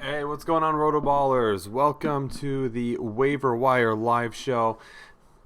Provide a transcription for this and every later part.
Hey, what's going on, RotoBallers? Welcome to the Waiver Wire live show.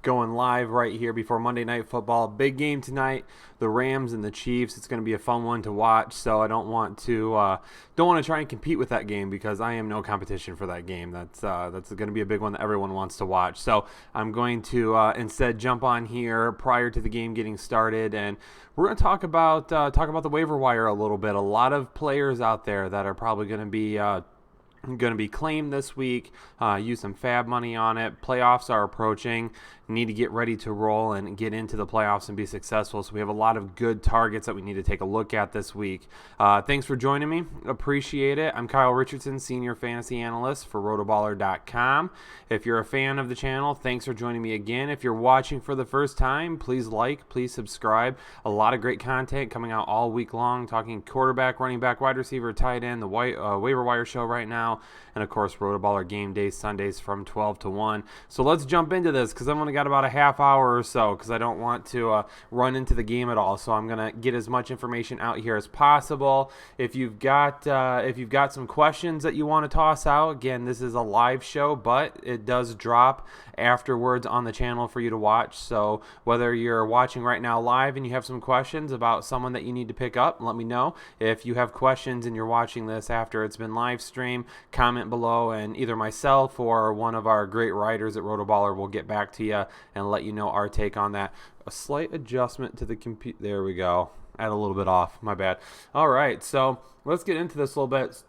Going live right here before Monday Night Football. Big game tonight, the Rams and the Chiefs. It's going to be a fun one to watch. So I don't want to try and compete with that game because I am no competition for that game. That's going to be a big one that everyone wants to watch. So I'm going to instead jump on here prior to the game getting started, and we're going to talk about the waiver wire a little bit. A lot of players out there that are probably going to be claimed this week. Use some fab money on it. Playoffs are approaching. Need to get ready to roll and get into the playoffs and be successful. So we have a lot of good targets that we need to take a look at this week. Thanks for joining me. Appreciate it. I'm Kyle Richardson, Senior Fantasy Analyst for RotoBaller.com. If you're a fan of the channel, thanks for joining me again. If you're watching for the first time, please please subscribe. A lot of great content coming out all week long, talking quarterback, running back, wide receiver, tight end, the waiver wire show right now, and of course RotoBaller game days Sundays from 12 to 1. So let's jump into this because I've only got about a half hour or so because I don't want to run into the game at all. So I'm gonna get as much information out here as possible. If you've got some questions that you want to toss out, again, this is a live show, but it does drop afterwards on the channel for you to watch. So whether you're watching right now live and you have some questions about someone that you need to pick up, let me know. If you have questions and you're watching this after it's been live stream, comment below and either myself or one of our great writers at RotoBaller will get back to you and let you know our take on that. A slight adjustment to the computer. There we go. Add a little bit off. My bad. All right, so let's get into this a little bit.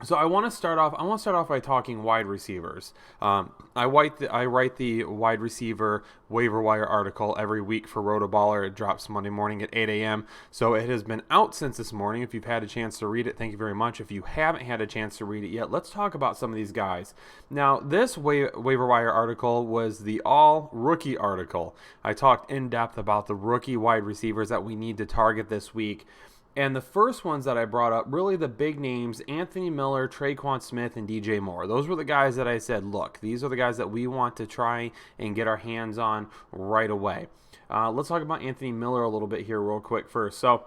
So I want to start off by talking wide receivers. I write the wide receiver waiver wire article every week for RotoBaller. It drops Monday morning at 8 a.m. So it has been out since this morning. If you've had a chance to read it, thank you very much. If you haven't had a chance to read it yet, let's talk about some of these guys. Now, this waiver wire article was the all rookie article. I talked in depth about the rookie wide receivers that we need to target this week. And the first ones that I brought up, really the big names, Anthony Miller, Tre'Quan Smith, and DJ Moore. Those were the guys that I said, look, these are the guys that we want to try and get our hands on right away. Let's talk about Anthony Miller a little bit here real quick first. So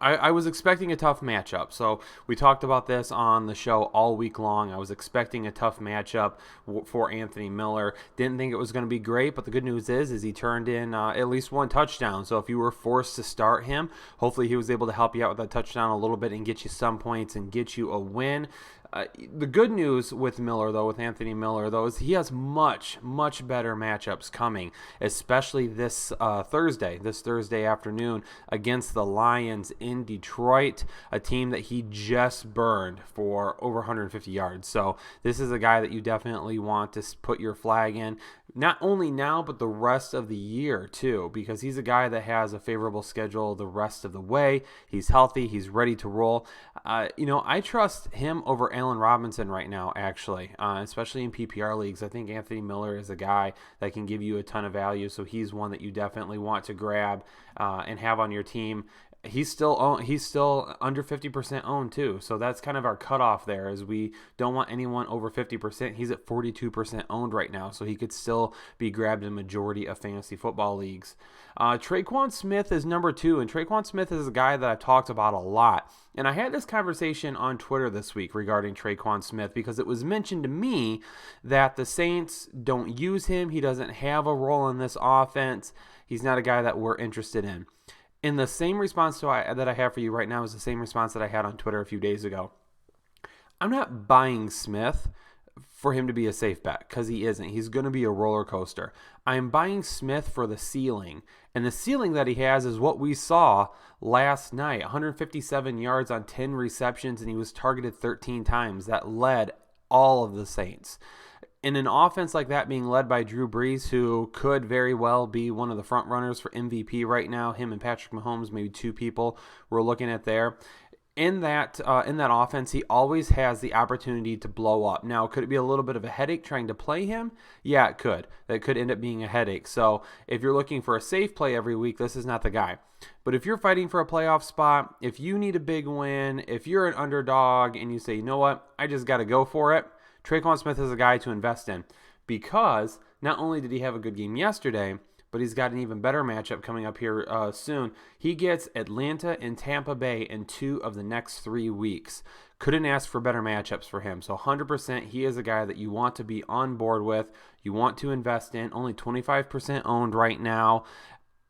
I was expecting a tough matchup. So we talked about this on the show all week long. I was expecting a tough matchup for Anthony Miller. Didn't think it was going to be great, but the good news is he turned in at least one touchdown. So if you were forced to start him, hopefully he was able to help you out with that touchdown a little bit and get you some points and get you a win. The good news with Anthony Miller, is he has much, much better matchups coming, especially this Thursday afternoon against the Lions in Detroit, a team that he just burned for over 150 yards. So this is a guy that you definitely want to put your flag in, not only now, but the rest of the year too, because he's a guy that has a favorable schedule the rest of the way. He's healthy. He's ready to roll. I trust him over Allen Robinson right now, actually, especially in PPR leagues. I think Anthony Miller is a guy that can give you a ton of value, so he's one that you definitely want to grab and have on your team. He's still under 50% owned too, so that's kind of our cutoff there, as we don't want anyone over 50%. He's at 42% owned right now, so he could still be grabbed in a majority of fantasy football leagues. Tre'Quan Smith is number 2, and Tre'Quan Smith is a guy that I've talked about a lot. And I had this conversation on Twitter this week regarding Tre'Quan Smith because it was mentioned to me that the Saints don't use him. He doesn't have a role in this offense. He's not a guy that we're interested in. And the same response that I have for you right now is the same response that I had on Twitter a few days ago. I'm not buying Smith for him to be a safe bet, because he isn't. He's going to be a roller coaster. I'm buying Smith for the ceiling. And the ceiling that he has is what we saw last night. 157 yards on 10 receptions, and he was targeted 13 times. That led all of the Saints. In an offense like that being led by Drew Brees, who could very well be one of the front runners for MVP right now, him and Patrick Mahomes, maybe two people we're looking at there. In that offense, he always has the opportunity to blow up. Now, could it be a little bit of a headache trying to play him? Yeah, it could. That could end up being a headache. So if you're looking for a safe play every week, this is not the guy. But if you're fighting for a playoff spot, if you need a big win, if you're an underdog and you say, you know what, I just got to go for it, Tre'Quan Smith is a guy to invest in, because not only did he have a good game yesterday, but he's got an even better matchup coming up here soon. He gets Atlanta and Tampa Bay in 2 of the next 3 weeks. Couldn't ask for better matchups for him. So 100%, he is a guy that you want to be on board with, you want to invest in. Only 25% owned right now.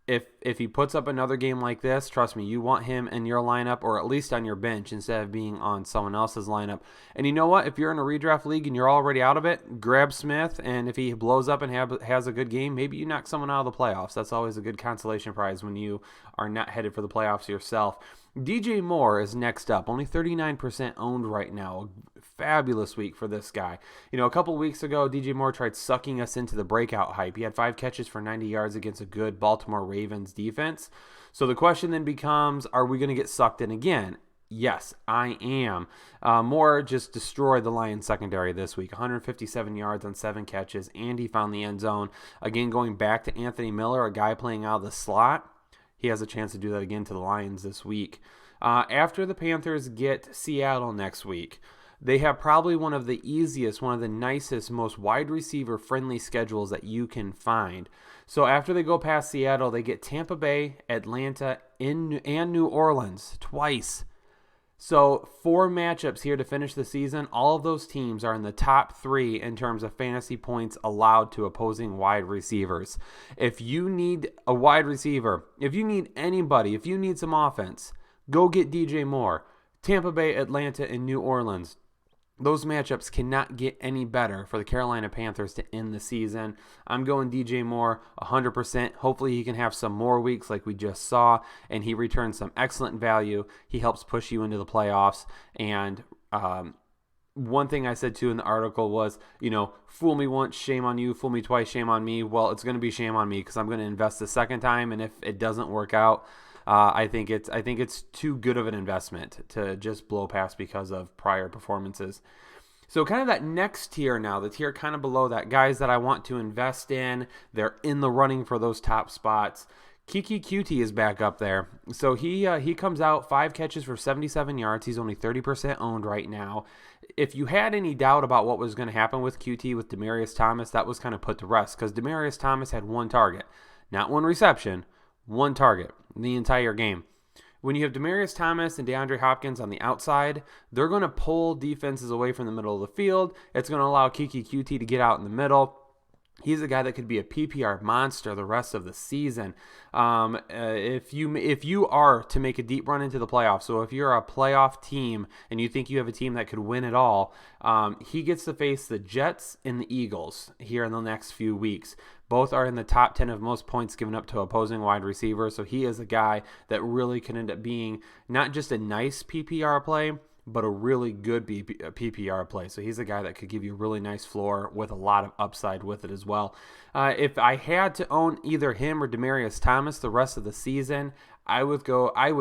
If he puts up another game like this, trust me, you want him in your lineup or at least on your bench instead of being on someone else's lineup. And you know what? If you're in a redraft league and you're already out of it, grab Smith, and if he blows up and has a good game, maybe you knock someone out of the playoffs. That's always a good consolation prize when you are not headed for the playoffs yourself. DJ Moore is next up, only 39% owned right now. A fabulous week for this guy. A couple weeks ago, DJ Moore tried sucking us into the breakout hype. He had 5 catches for 90 yards against a good Baltimore Ravens defense. So the question then becomes, are we going to get sucked in again? Yes, I am. Moore just destroyed the Lions secondary this week. 157 yards on 7 catches, and he found the end zone. Again, going back to Anthony Miller, a guy playing out of the slot. He has a chance to do that again to the Lions this week. After the Panthers get Seattle next week, they have probably one of the easiest, one of the nicest, most wide receiver friendly schedules that you can find. So after they go past Seattle, they get Tampa Bay, Atlanta, and New Orleans twice. So 4 matchups here to finish the season. All of those teams are in the top 3 in terms of fantasy points allowed to opposing wide receivers. If you need a wide receiver, if you need anybody, if you need some offense, go get DJ Moore. Tampa Bay, Atlanta, and New Orleans. Those matchups cannot get any better for the Carolina Panthers to end the season. I'm going DJ Moore 100%. Hopefully he can have some more weeks like we just saw, and he returns some excellent value. He helps push you into the playoffs. And one thing I said too in the article was, fool me once, shame on you. Fool me twice, shame on me. Well, it's going to be shame on me because I'm going to invest the second time, and if it doesn't work out, I think it's too good of an investment to just blow past because of prior performances. So kind of that next tier now, the tier kind of below that, guys that I want to invest in, they're in the running for those top spots. Kiki Cutie is back up there. So he comes out 5 catches for 77 yards. He's only 30% owned right now. If you had any doubt about what was going to happen with QT with Demaryius Thomas, that was kind of put to rest because Demaryius Thomas had 1 target, not 1 reception, 1 target the entire game. When you have Demaryius Thomas and DeAndre Hopkins on the outside, they're going to pull defenses away from the middle of the field. It's going to allow Kiki QT to get out in the middle. He's a guy that could be a PPR monster the rest of the season. If you are to make a deep run into the playoffs, so if you're a playoff team and you think you have a team that could win it all, he gets to face the Jets and the Eagles here in the next few weeks. Both are in the top 10 of most points given up to opposing wide receivers. So he is a guy that really can end up being not just a nice PPR play, but a really good PPR play. So he's a guy that could give you a really nice floor with a lot of upside with it as well. If I had to own either him or Demaryius Thomas the rest of the season, I would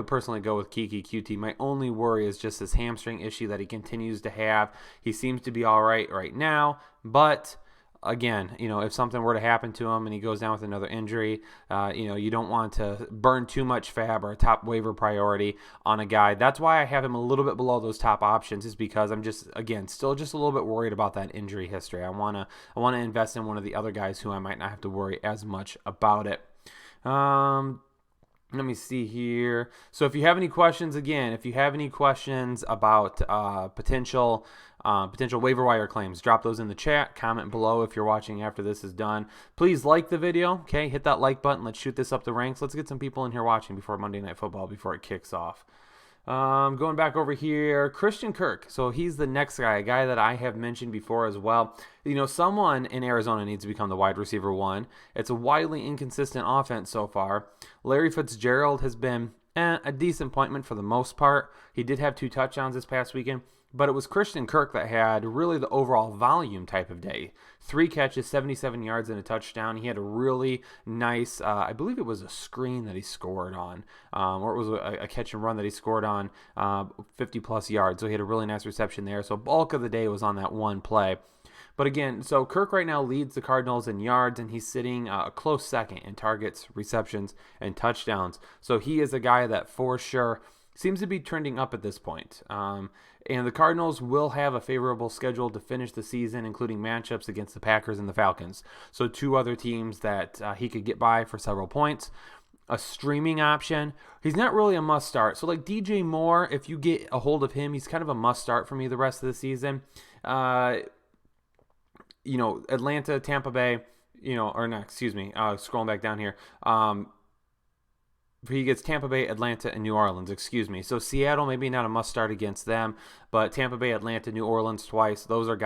personally go with Kiki QT. My only worry is just this hamstring issue that he continues to have. He seems to be all right now, but again, if something were to happen to him and he goes down with another injury, you don't want to burn too much fab or a top waiver priority on a guy. That's why I have him a little bit below those top options, is because I'm still just a little bit worried about that injury history. I want to invest in one of the other guys who I might not have to worry as much about it. Let me see here. So if you have any questions, about potential waiver wire claims, drop those in the chat. Comment below if you're watching after this is done. Please like the video. Okay, hit that like button. Let's shoot this up the ranks. Let's get some people in here watching before Monday Night Football, before it kicks off. Going back over here, Christian Kirk. So he's the next guy, a guy that I have mentioned before as well. Someone in Arizona needs to become the wide receiver 1. It's a wildly inconsistent offense so far. Larry Fitzgerald has been a decent appointment for the most part. He did have 2 touchdowns this past weekend, but it was Christian Kirk that had really the overall volume type of day. 3 catches, 77 yards, and a touchdown. He had a really nice, I believe it was a screen that he scored on, or it was a catch and run that he scored on, 50-plus yards. So he had a really nice reception there. So bulk of the day was on that one play. But again, so Kirk right now leads the Cardinals in yards, and he's sitting a close second in targets, receptions, and touchdowns. So he is a guy that for sure seems to be trending up at this point. And the Cardinals will have a favorable schedule to finish the season, including matchups against the Packers and the Falcons. So 2 other teams that he could get by for several points. a streaming option. He's not really a must start. So like DJ Moore, if you get a hold of him, he's kind of a must start for me the rest of the season. Atlanta, Tampa Bay, scrolling back down here. He gets Tampa Bay, Atlanta, and New Orleans, So Seattle, maybe not a must-start against them, but Tampa Bay, Atlanta, New Orleans twice. Those are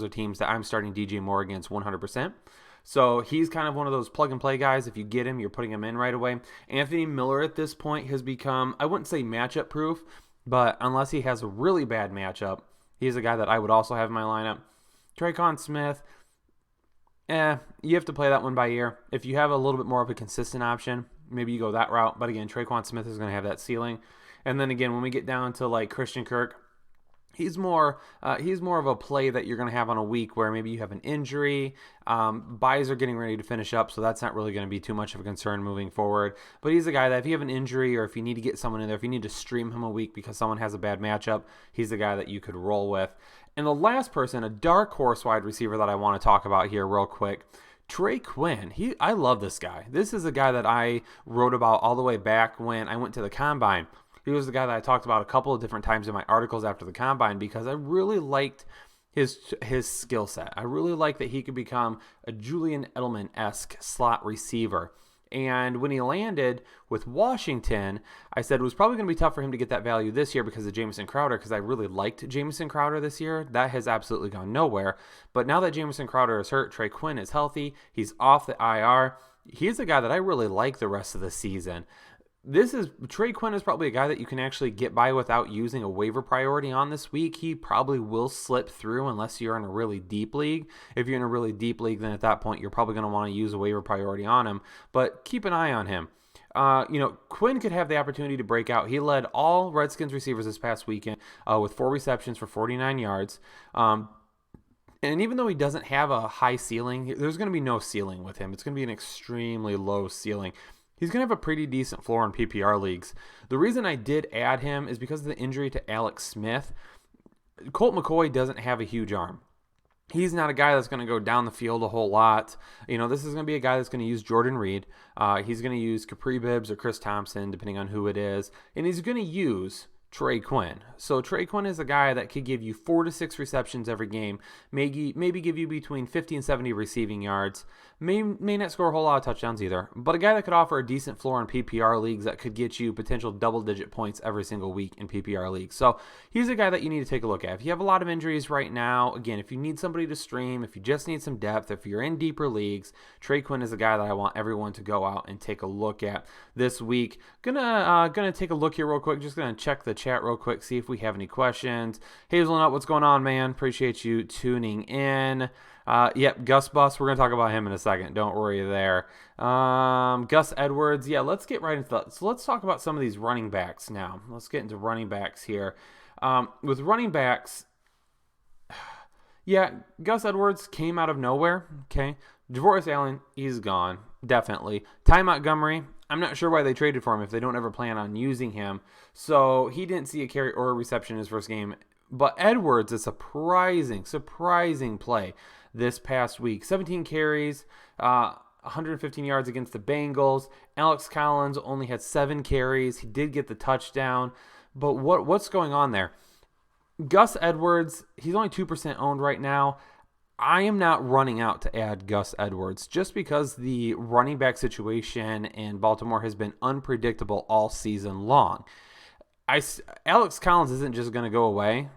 teams that I'm starting DJ Moore against 100%. So he's kind of one of those plug-and-play guys. If you get him, you're putting him in right away. Anthony Miller at this point has become, I wouldn't say matchup-proof, but unless he has a really bad matchup, he's a guy that I would also have in my lineup. Tre'Quan Smith, you have to play that one by ear. If you have a little bit more of a consistent option, maybe you go that route. But again, Tre'Quan Smith is going to have that ceiling. And then again, when we get down to like Christian Kirk, he's more of a play that you're going to have on a week where maybe you have an injury. Buys are getting ready to finish up, so that's not really going to be too much of a concern moving forward. But he's a guy that if you have an injury or if you need to get someone in there, if you need to stream him a week because someone has a bad matchup, he's the guy that you could roll with. And the last person, a dark horse wide receiver that I want to talk about here real quick, Trey Quinn. I love this guy. This is a guy that I wrote about all the way back when I went to the Combine. He was the guy that I talked about a couple of different times in my articles after the Combine because I really liked his skill set. I really liked that he could become a Julian Edelman-esque slot receiver. And when he landed with Washington, I said it was probably going to be tough for him to get that value this year because of Jamison Crowder, because I really liked Jamison Crowder this year. That has absolutely gone nowhere. But now that Jamison Crowder is hurt, Trey Quinn is healthy, he's off the IR. He's a guy that I really like the rest of the season. Trey Quinn is probably a guy that you can actually get by without using a waiver priority on this week. He probably will slip through unless you're in a really deep league. If you're in a really deep league, then at that point you're probably going to want to use a waiver priority on him. But keep an eye on him. Quinn could have the opportunity to break out. He led all Redskins receivers this past weekend with 4 receptions for 49 yards. And even though he doesn't have a high ceiling, there's going to be no ceiling with him. It's going to be an extremely low ceiling. He's going to have a pretty decent floor in PPR leagues. The reason I did add him is because of the injury to Alex Smith. Colt McCoy doesn't have a huge arm. He's not a guy that's going to go down the field a whole lot. This is going to be a guy that's going to use Jordan Reed. He's going to use Capri Bibbs or Chris Thompson, depending on who it is. And he's going to use Trey Quinn. So Trey Quinn is a guy that could give you 4 to 6 receptions every game, maybe give you between 50 and 70 receiving yards, may not score a whole lot of touchdowns either, but a guy that could offer a decent floor in PPR leagues that could get you potential double-digit points every single week in PPR leagues. So he's a guy that you need to take a look at. If you have a lot of injuries right now, again, if you need somebody to stream, if you just need some depth, if you're in deeper leagues, Trey Quinn is a guy that I want everyone to go out and take a look at this week. Gonna take a look here real quick, just gonna check the chat real quick, see if we have any questions. Hazelnut, what's going on, man? Appreciate you tuning in. Yep, Gus Bus, we're going to talk about him in a second. Don't worry there. Gus Edwards, yeah, let's get right into that. So let's talk about some of these running backs now. Let's get into running backs here. With running backs, yeah, Gus Edwards came out of nowhere, okay? Devorus Allen, he's gone, definitely. Ty Montgomery, I'm not sure why they traded for him if they don't ever plan on using him. So he didn't see a carry or a reception in his first game. But Edwards, a surprising play this past week. 17 carries, 115 yards against the Bengals. Alex Collins only had 7 carries. He did get the touchdown. But what's going on there? Gus Edwards, he's only 2% owned right now. I am not running out to add Gus Edwards just because the running back situation in Baltimore has been unpredictable all season long. Alex Collins isn't just going to go away.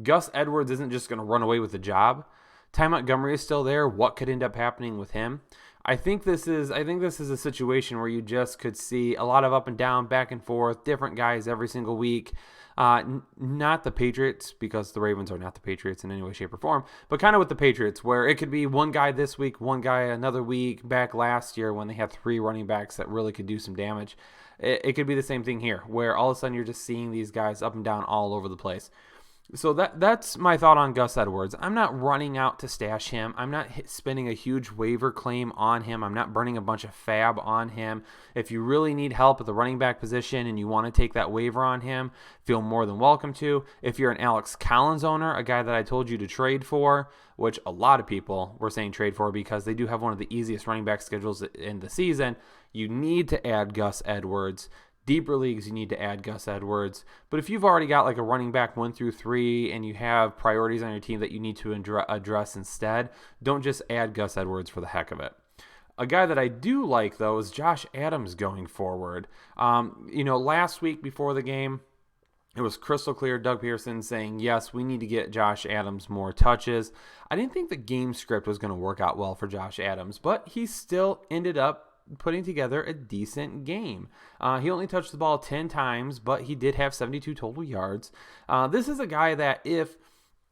Gus Edwards isn't just going to run away with the job. Ty Montgomery is still there. What could end up happening with him? I think this is a situation where you just could see a lot of up and down, back and forth, different guys every single week. Not the Patriots, because the Ravens are not the Patriots in any way, shape, or form, but kind of with the Patriots, where it could be one guy this week, one guy another week, back last year when they had 3 running backs that really could do some damage. It could be the same thing here, where all of a sudden you're just seeing these guys up and down all over the place. So that's my thought on Gus Edwards. I'm not running out to stash him. I'm not spending a huge waiver claim on him. I'm not burning a bunch of fab on him. If you really need help at the running back position and you want to take that waiver on him, feel more than welcome to. If you're an Alex Collins owner, a guy that I told you to trade for, which a lot of people were saying trade for because they do have one of the easiest running back schedules in the season, you need to add Gus Edwards. Deeper leagues, you need to add Gus Edwards. But if you've already got like a running back 1 through 3 and you have priorities on your team that you need to address instead, don't just add Gus Edwards for the heck of it. A guy that I do like, though, is Josh Adams going forward. Last week before the game, it was crystal clear, Doug Pearson saying, yes, we need to get Josh Adams more touches. I didn't think the game script was going to work out well for Josh Adams, but he still ended up putting together a decent game. He only touched the ball 10 times, but he did have 72 total yards. This is a guy that if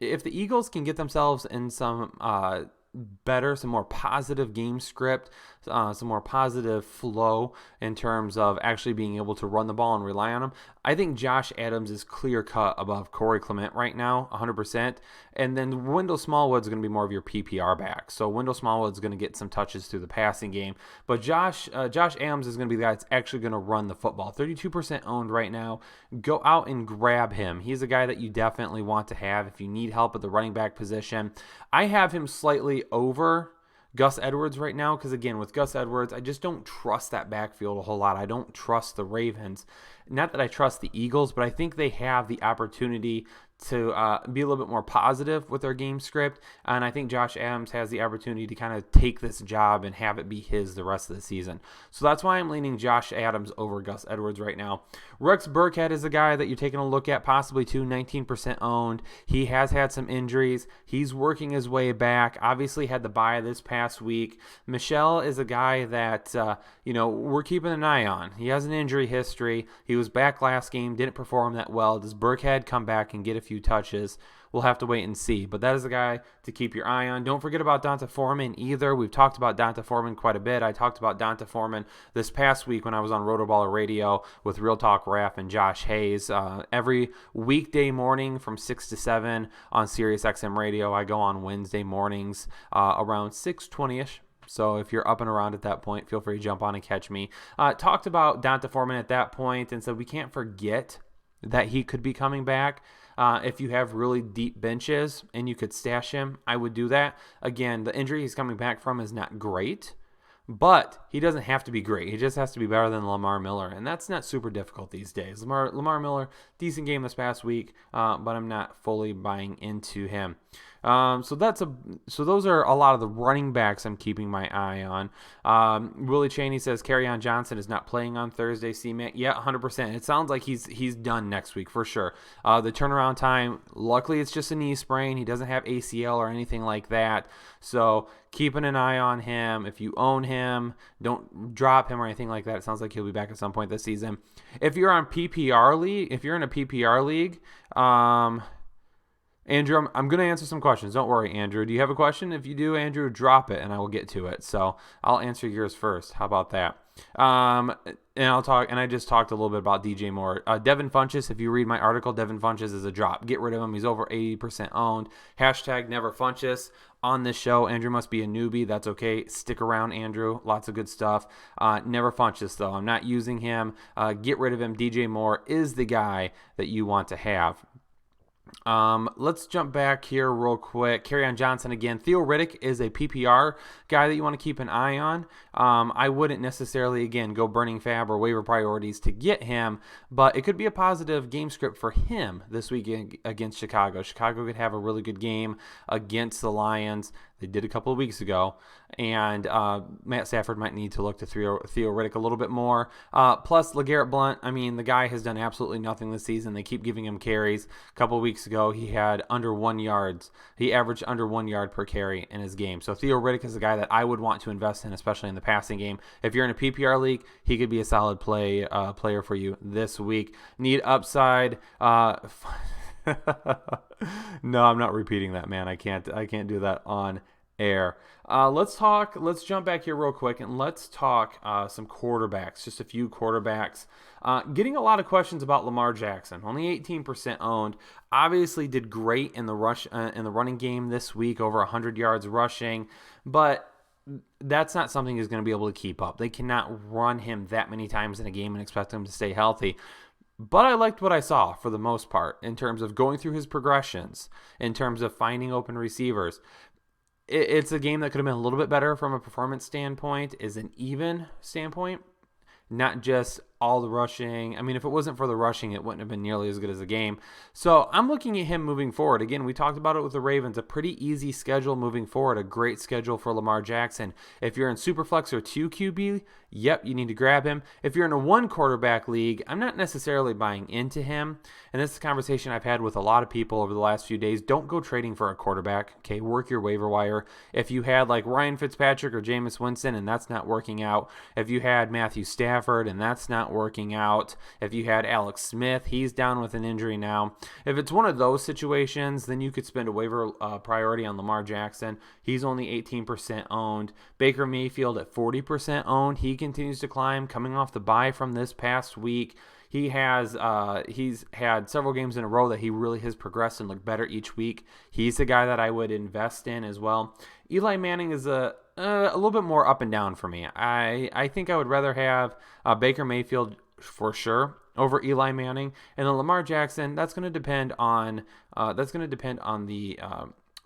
the Eagles can get themselves in some more positive game script, some more positive flow in terms of actually being able to run the ball and rely on him, I think Josh Adams is clear cut above Corey Clement right now, 100%. And then Wendell Smallwood's going to be more of your PPR back. So Wendell Smallwood's going to get some touches through the passing game. But Josh Adams is going to be the guy that's actually going to run the football. 32% owned right now. Go out and grab him. He's a guy that you definitely want to have if you need help at the running back position. I have him slightly over Gus Edwards right now because, again, with Gus Edwards, I just don't trust that backfield a whole lot. I don't trust the Ravens. Not that I trust the Eagles, but I think they have the opportunity to be a little bit more positive with their game script, and I think Josh Adams has the opportunity to kind of take this job and have it be his the rest of the season. So that's why I'm leaning Josh Adams over Gus Edwards right now. Rex Burkhead is a guy that you're taking a look at, possibly too, 19% owned. He has had some injuries. He's working his way back. Obviously had the bye this past week. Michelle is a guy that we're keeping an eye on. He has an injury history. He was back last game, didn't perform that well. Does Burkhead come back and get a few touches? We'll have to wait and see. But that is a guy to keep your eye on. Don't forget about Donta Foreman either. We've talked about Donta Foreman quite a bit. I talked about Donta Foreman this past week when I was on RotoBaller Radio with Real Talk Raf and Josh Hayes. Every weekday morning from 6 to 7 on Sirius XM Radio. I go on Wednesday mornings around 6:20ish. So if you're up and around at that point, feel free to jump on and catch me. Talked about Donta Foreman at that point and said we can't forget that he could be coming back. If you have really deep benches and you could stash him, I would do that. Again, the injury he's coming back from is not great, but he doesn't have to be great. He just has to be better than Lamar Miller, and that's not super difficult these days. Lamar Miller, decent game this past week, but I'm not fully buying into him. So those are a lot of the running backs I'm keeping my eye on. Willie Cheney says Kerryon Johnson is not playing on Thursday. C-Man, yeah, 100%. It sounds like he's done next week for sure. The turnaround time, luckily it's just a knee sprain. He doesn't have ACL or anything like that. So keeping an eye on him. If you own him, don't drop him or anything like that. It sounds like he'll be back at some point this season. If you're in a PPR league, Andrew, I'm going to answer some questions. Don't worry, Andrew. Do you have a question? If you do, Andrew, drop it, and I will get to it. So I'll answer yours first. How about that? And I just talked a little bit about DJ Moore. Devin Funchess, if you read my article, Devin Funchess is a drop. Get rid of him. He's over 80% owned. Hashtag never Funchess on this show. Andrew must be a newbie. That's okay. Stick around, Andrew. Lots of good stuff. Never Funchess, though. I'm not using him. Get rid of him. DJ Moore is the guy that you want to have. Let's jump back here real quick. Kerryon Johnson again. Theo Riddick is a PPR guy that you want to keep an eye on. I wouldn't necessarily, again, go burning fab or waiver priorities to get him, but it could be a positive game script for him this week against Chicago. Chicago could have a really good game against the Lions. They did a couple of weeks ago, and Matt Stafford might need to look to Theo Riddick a little bit more. Plus, LeGarrette Blount, I mean, the guy has done absolutely nothing this season. They keep giving him carries. A couple of weeks ago, he had under 1 yard. He averaged under 1 yard per carry in his game. So Theo Riddick is a guy that I would want to invest in, especially in the passing game. If you're in a PPR league, he could be a solid player for you this week. Need upside. No, I'm not repeating that, man. I can't do that on air. Let's jump back here real quick and let's talk some quarterbacks, just a few quarterbacks. Getting a lot of questions about Lamar Jackson, only 18% owned. Obviously did great in the running game this week, over 100 yards rushing, but that's not something he's going to be able to keep up. They cannot run him that many times in a game and expect him to stay healthy. But I liked what I saw for the most part in terms of going through his progressions, in terms of finding open receivers. It's a game that could have been a little bit better from a performance standpoint, is an even standpoint, not just all the rushing. I mean, if it wasn't for the rushing, it wouldn't have been nearly as good as a game. So I'm looking at him moving forward. Again, we talked about it with the Ravens, a pretty easy schedule moving forward, a great schedule for Lamar Jackson. If you're in Superflex or 2 QB, yep, you need to grab him. If you're in a 1 quarterback league, I'm not necessarily buying into him. And this is a conversation I've had with a lot of people over the last few days. Don't go trading for a quarterback. Okay, work your waiver wire. If you had like Ryan Fitzpatrick or Jameis Winston and that's not working out, if you had Matthew Stafford and that's not working out, if you had Alex Smith, he's down with an injury now. If it's one of those situations, then you could spend a waiver priority on Lamar Jackson. He's only 18% owned. Baker Mayfield at 40% owned. He continues to climb, coming off the bye from this past week. He's had several games in a row that he really has progressed and looked better each week. He's the guy that I would invest in as well. Eli Manning is a little bit more up and down for me. I think I would rather have Baker Mayfield for sure over Eli Manning, and then Lamar Jackson. That's going to depend on the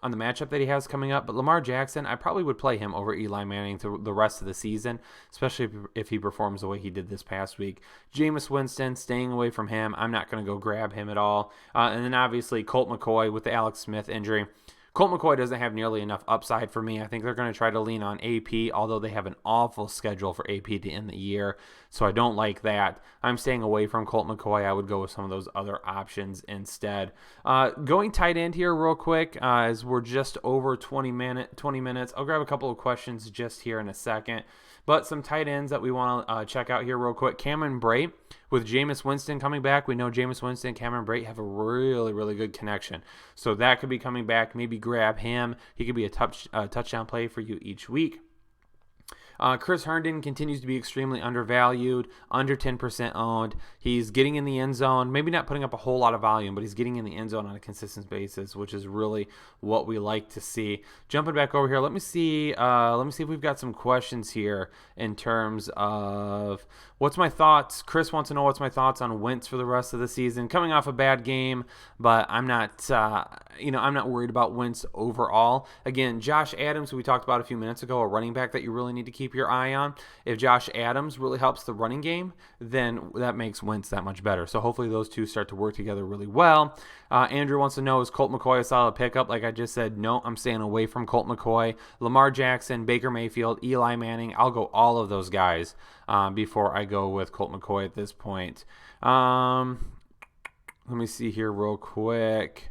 matchup that he has coming up. But Lamar Jackson, I probably would play him over Eli Manning through the rest of the season, especially if he performs the way he did this past week. Jameis Winston, staying away from him. I'm not going to go grab him at all. And then obviously Colt McCoy with the Alex Smith injury. Colt McCoy doesn't have nearly enough upside for me. I think they're going to try to lean on AP, although they have an awful schedule for AP to end the year, so I don't like that. I'm staying away from Colt McCoy. I would go with some of those other options instead. Going tight end here real quick, as we're just over 20 minutes. I'll grab a couple of questions just here in a second. But some tight ends that we want to check out here real quick. Cameron Brate with Jameis Winston coming back. We know Jameis Winston and Cameron Brate have a really, really good connection. So that could be coming back. Maybe grab him. He could be a touchdown play for you each week. Chris Herndon continues to be extremely undervalued, under 10% owned. He's getting in the end zone, maybe not putting up a whole lot of volume, but he's getting in the end zone on a consistent basis, which is really what we like to see. Jumping back over here, let me see if we've got some questions here in terms of what's my thoughts. Chris wants to know what's my thoughts on Wentz for the rest of the season. Coming off a bad game, but I'm not worried about Wentz overall. Again, Josh Adams, who we talked about a few minutes ago, a running back that you really need to keep your eye on. If Josh Adams really helps the running game, then that makes Wentz that much better. So hopefully those two start to work together really well. Andrew wants to know, is Colt McCoy a solid pickup? Like I just said, no, I'm staying away from Colt McCoy. Lamar Jackson, Baker Mayfield, Eli Manning, I'll go all of those guys before I go with Colt McCoy at this point. Let me see here real quick.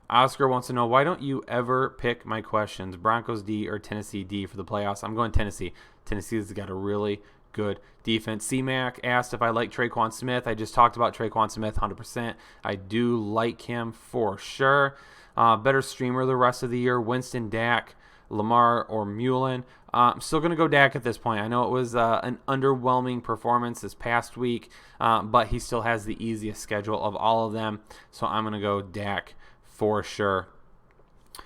Oscar wants to know, why don't you ever pick my questions, Broncos D or Tennessee D for the playoffs? I'm going Tennessee. Tennessee's got a really good defense. C-Mac asked if I like Traquan Smith. I just talked about Traquan Smith 100%. I do like him for sure. Better streamer the rest of the year, Winston, Dak, Lamar, or Mullen. I'm still going to go Dak at this point. I know it was an underwhelming performance this past week, but he still has the easiest schedule of all of them, so I'm going to go Dak for sure.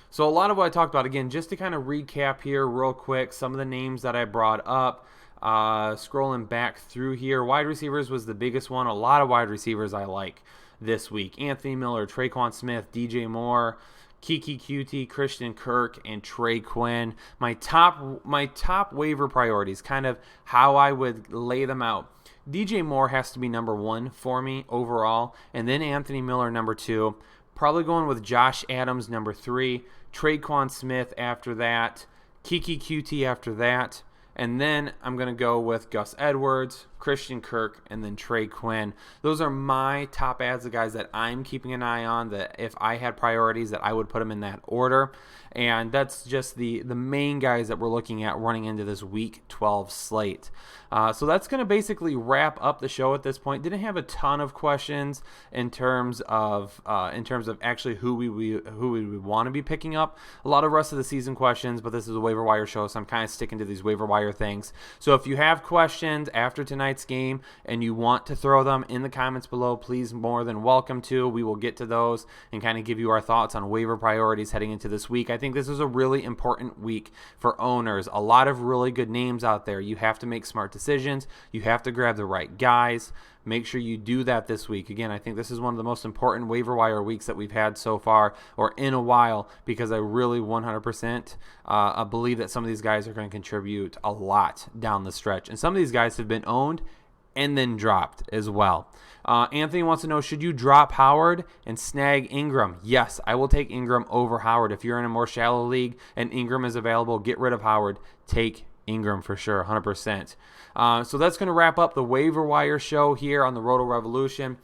So a lot of what I talked about, again, just to kind of recap here real quick, some of the names that I brought up, scrolling back through here. Wide receivers was the biggest one. A lot of wide receivers I like this week. Anthony Miller, Traquan Smith, DJ Moore, Kiki Cutie, Christian Kirk, and Trey Quinn. My top waiver priorities, kind of how I would lay them out. DJ Moore has to be number 1 for me overall, and then Anthony Miller number 2. Probably going with Josh Adams number 3, Traquan Smith after that, Kiki QT after that, And then I'm going to go with Gus Edwards, Christian Kirk, and then Trey Quinn. Those are my top ads, the guys that I'm keeping an eye on, that if I had priorities that I would put them in that order. And that's just the main guys that we're looking at running into this Week 12 slate. So that's going to basically wrap up the show at this point. Didn't have a ton of questions in terms of actually who we would want to be picking up. A lot of rest of the season questions, but this is a waiver wire show, so I'm kind of sticking to these waiver wire things. So if you have questions after tonight's game and you want to throw them in the comments below, please, more than welcome to. We will get to those and kind of give you our thoughts on waiver priorities heading into this week. I think this is a really important week for owners. A lot of really good names out there. You have to make smart decisions. You have to grab the right guys. Make sure you do that this week. Again, I think this is one of the most important waiver wire weeks that we've had so far, or in a while, because I really 100% believe that some of these guys are going to contribute a lot down the stretch. And some of these guys have been owned and then dropped as well. Anthony wants to know, should you drop Howard and snag Ingram? Yes, I will take Ingram over Howard. If you're in a more shallow league and Ingram is available, get rid of Howard. Take Ingram for sure, 100%. So that's going to wrap up the waiver wire show here on the Roto Revolution.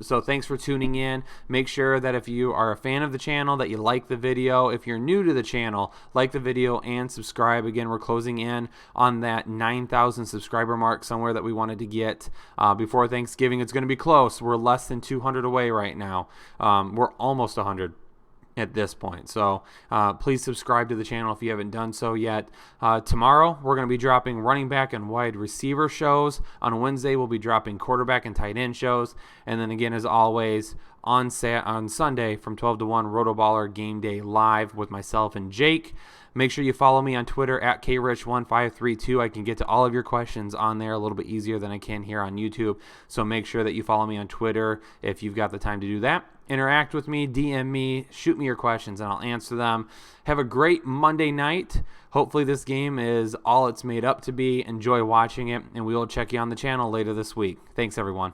So thanks for tuning in. Make sure that if you are a fan of the channel, that you like the video. If you're new to the channel, like the video and subscribe. Again, we're closing in on that 9,000 subscriber mark, somewhere that we wanted to get before Thanksgiving. It's going to be close. We're less than 200 away right now. We're almost 100 at this point. So please subscribe to the channel if you haven't done so yet. Tomorrow, we're going to be dropping running back and wide receiver shows. On Wednesday, we'll be dropping quarterback and tight end shows. And then again, as always, on Sunday from 12 to 1, RotoBaller Game Day Live with myself and Jake. Make sure you follow me on Twitter at krich1532. I can get to all of your questions on there a little bit easier than I can here on YouTube. So make sure that you follow me on Twitter if you've got the time to do that. Interact with me, DM me, shoot me your questions, and I'll answer them. Have a great Monday night. Hopefully this game is all it's made up to be. Enjoy watching it, and we will check you on the channel later this week. Thanks, everyone.